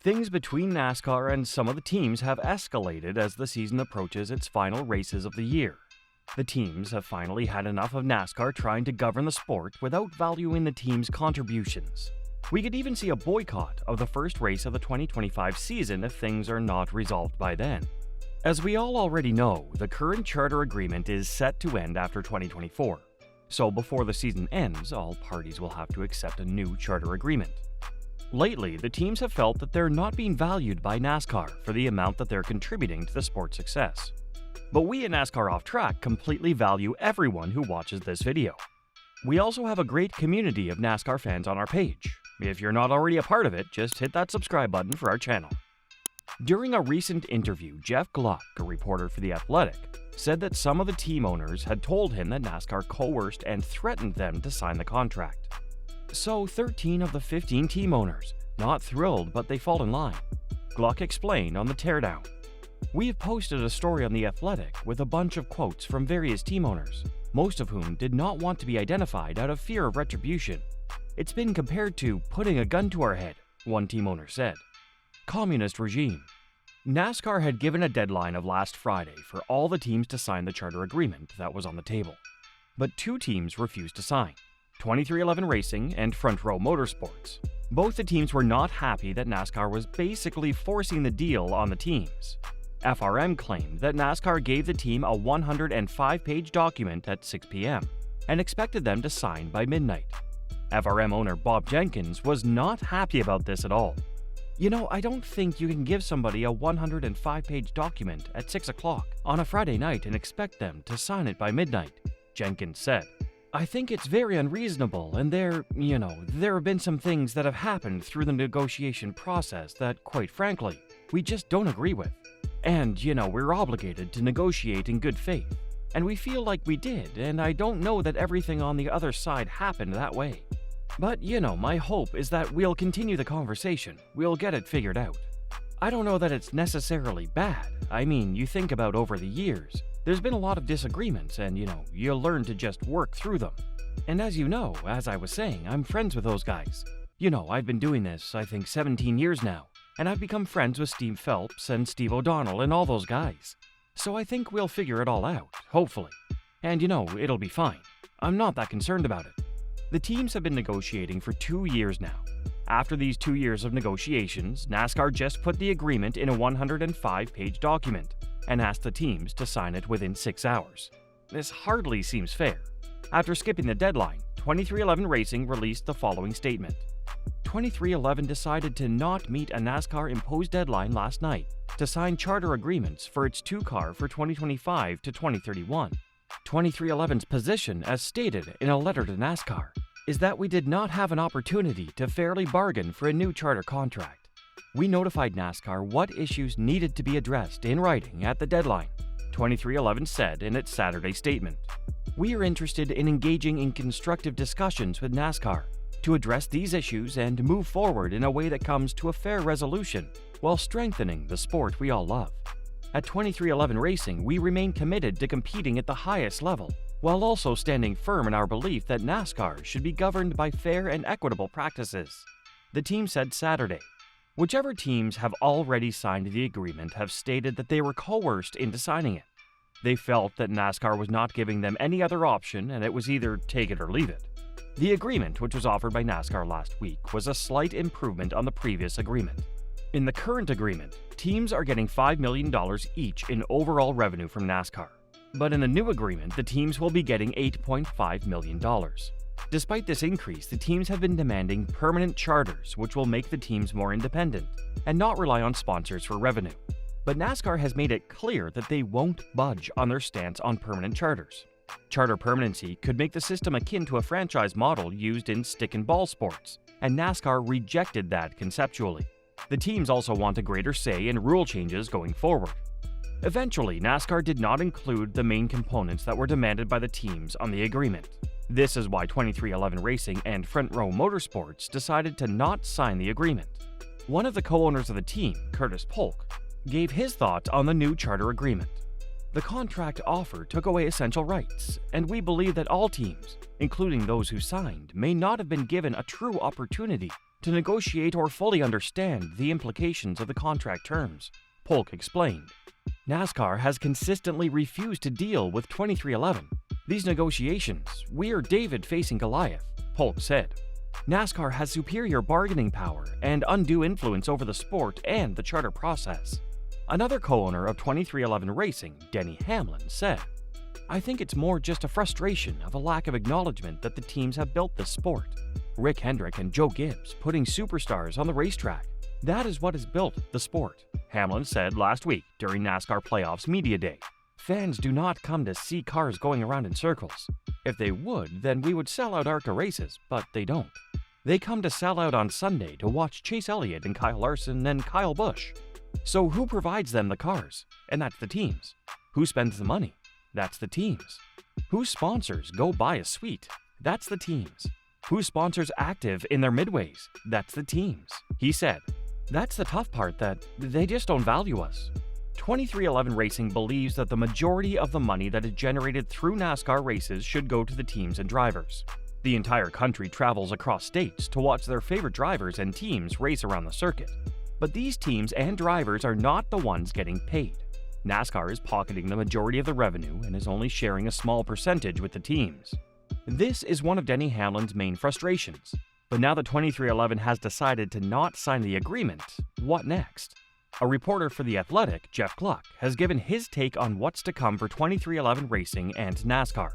Things between NASCAR and some of the teams have escalated as the season approaches its final races of the year. The teams have finally had enough of NASCAR trying to govern the sport without valuing the team's contributions. We could even see a boycott of the first race of the 2025 season if things are not resolved by then. As we all already know, the current charter agreement is set to end after 2024. So before the season ends, all parties will have to accept a new charter agreement. Lately, the teams have felt that they're not being valued by NASCAR for the amount that they're contributing to the sport's success. But we at NASCAR Off Track completely value everyone who watches this video. We also have a great community of NASCAR fans on our page. If you're not already a part of it, just hit that subscribe button for our channel. During a recent interview, Jeff Gluck, a reporter for The Athletic, said that some of the team owners had told him that NASCAR coerced and threatened them to sign the contract. So 13 of the 15 team owners, not thrilled, but they fall in line. Gluck explained on the Teardown. We have posted a story on The Athletic with a bunch of quotes from various team owners, most of whom did not want to be identified out of fear of retribution. It's been compared to putting a gun to our head, one team owner said. Communist regime. NASCAR had given a deadline of last Friday for all the teams to sign the charter agreement that was on the table. But two teams refused to sign. 23XI Racing and Front Row Motorsports. Both the teams were not happy that NASCAR was basically forcing the deal on the teams. FRM claimed that NASCAR gave the team a 105-page document at 6 p.m. and expected them to sign by midnight. FRM owner Bob Jenkins was not happy about this at all. I don't think you can give somebody a 105-page document at 6 o'clock on a Friday night and expect them to sign it by midnight, Jenkins said. I think it's very unreasonable, and there have been some things that have happened through the negotiation process that, quite frankly, we just don't agree with. And, we're obligated to negotiate in good faith. And we feel like we did, and I don't know that everything on the other side happened that way. But, my hope is that we'll continue the conversation. We'll get it figured out. I don't know that it's necessarily bad. I mean, you think about over the years, there's been a lot of disagreements and, you learn to just work through them. And as I was saying, I'm friends with those guys. I've been doing this, I think, 17 years now, and I've become friends with Steve Phelps and Steve O'Donnell and all those guys. So I think we'll figure it all out, hopefully. And, it'll be fine. I'm not that concerned about it. The teams have been negotiating for 2 years now. After these 2 years of negotiations, NASCAR just put the agreement in a 105-page document and asked the teams to sign it within 6 hours. This hardly seems fair. After skipping the deadline, 23XI Racing released the following statement. 23XI decided to not meet a NASCAR-imposed deadline last night to sign charter agreements for its two-car for 2025 to 2031. 23XI's position, as stated in a letter to NASCAR, is that we did not have an opportunity to fairly bargain for a new charter contract. We notified NASCAR what issues needed to be addressed in writing at the deadline, 23XI said in its Saturday statement. We are interested in engaging in constructive discussions with NASCAR to address these issues and move forward in a way that comes to a fair resolution while strengthening the sport we all love. At 23XI Racing, we remain committed to competing at the highest level, while also standing firm in our belief that NASCAR should be governed by fair and equitable practices, the team said Saturday. Whichever teams have already signed the agreement have stated that they were coerced into signing it. They felt that NASCAR was not giving them any other option and it was either take it or leave it. The agreement, which was offered by NASCAR last week, was a slight improvement on the previous agreement. In the current agreement, teams are getting $5 million each in overall revenue from NASCAR. But in the new agreement, the teams will be getting $8.5 million. Despite this increase, the teams have been demanding permanent charters, which will make the teams more independent and not rely on sponsors for revenue. But NASCAR has made it clear that they won't budge on their stance on permanent charters. Charter permanency could make the system akin to a franchise model used in stick and ball sports, and NASCAR rejected that conceptually. The teams also want a greater say in rule changes going forward. Eventually, NASCAR did not include the main components that were demanded by the teams on the agreement. This is why 23XI Racing and Front Row Motorsports decided to not sign the agreement. One of the co-owners of the team, Curtis Polk, gave his thoughts on the new charter agreement. The contract offer took away essential rights, and we believe that all teams, including those who signed, may not have been given a true opportunity to negotiate or fully understand the implications of the contract terms, Polk explained. NASCAR has consistently refused to deal with 2311. These negotiations, we're David facing Goliath, Polk said. NASCAR has superior bargaining power and undue influence over the sport and the charter process. Another co-owner of 2311 Racing, Denny Hamlin, said, I think it's more just a frustration of a lack of acknowledgement that the teams have built this sport. Rick Hendrick and Joe Gibbs putting superstars on the racetrack. That is what has built the sport, Hamlin said last week during NASCAR Playoffs Media Day. Fans do not come to see cars going around in circles. If they would, then we would sell out ARCA races, but they don't. They come to sell out on Sunday to watch Chase Elliott and Kyle Larson and Kyle Busch. So who provides them the cars? And that's the teams. Who spends the money? That's the teams. Who sponsors go buy a suite? That's the teams. Who sponsors active in their midways? That's the teams. He said, that's the tough part, that they just don't value us. 2311 Racing believes that the majority of the money that is generated through NASCAR races should go to the teams and drivers. The entire country travels across states to watch their favorite drivers and teams race around the circuit. But these teams and drivers are not the ones getting paid. NASCAR is pocketing the majority of the revenue and is only sharing a small percentage with the teams. This is one of Denny Hamlin's main frustrations. But now that 2311 has decided to not sign the agreement, what next? A reporter for The Athletic, Jeff Gluck, has given his take on what's to come for 2311 Racing and NASCAR.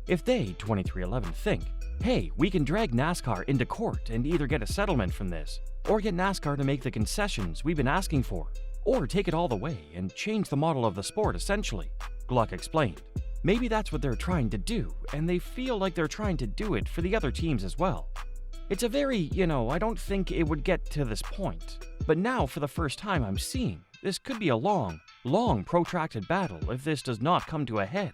If they, 2311, think, hey, we can drag NASCAR into court and either get a settlement from this, or get NASCAR to make the concessions we've been asking for, or take it all the way and change the model of the sport essentially, Gluck explained. Maybe that's what they're trying to do, and they feel like they're trying to do it for the other teams as well. It's a very, I don't think it would get to this point. But now, for the first time I'm seeing, this could be a long, protracted battle if this does not come to a head.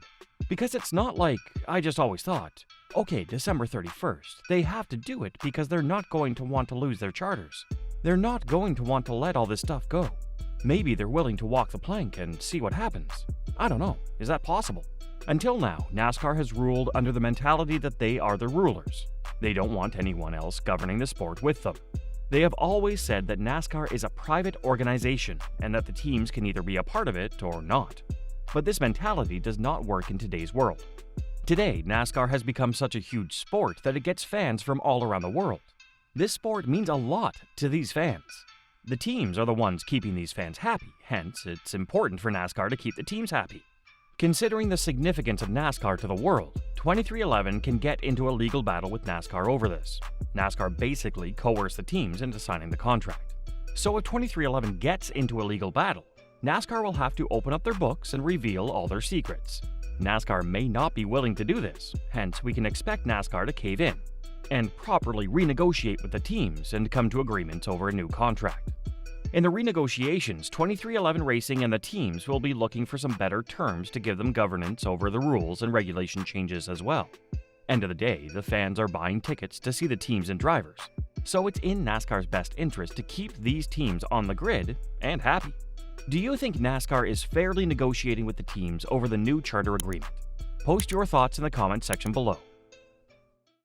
Because it's not like I just always thought, okay, December 31st, they have to do it because they're not going to want to lose their charters. They're not going to want to let all this stuff go. Maybe they're willing to walk the plank and see what happens. I don't know, is that possible? Until now, NASCAR has ruled under the mentality that they are the rulers. They don't want anyone else governing the sport with them. They have always said that NASCAR is a private organization and that the teams can either be a part of it or not. But this mentality does not work in today's world. Today, NASCAR has become such a huge sport that it gets fans from all around the world. This sport means a lot to these fans. The teams are the ones keeping these fans happy, hence it's important for NASCAR to keep the teams happy. Considering the significance of NASCAR to the world, 2311 can get into a legal battle with NASCAR over this. NASCAR basically coerced the teams into signing the contract. So if 2311 gets into a legal battle, NASCAR will have to open up their books and reveal all their secrets. NASCAR may not be willing to do this, hence we can expect NASCAR to cave in and properly renegotiate with the teams and come to agreements over a new contract. In the renegotiations, 2311 Racing and the teams will be looking for some better terms to give them governance over the rules and regulation changes as well. End of the day, the fans are buying tickets to see the teams and drivers, so it's in NASCAR's best interest to keep these teams on the grid and happy. Do you think NASCAR is fairly negotiating with the teams over the new charter agreement? Post your thoughts in the comments section below.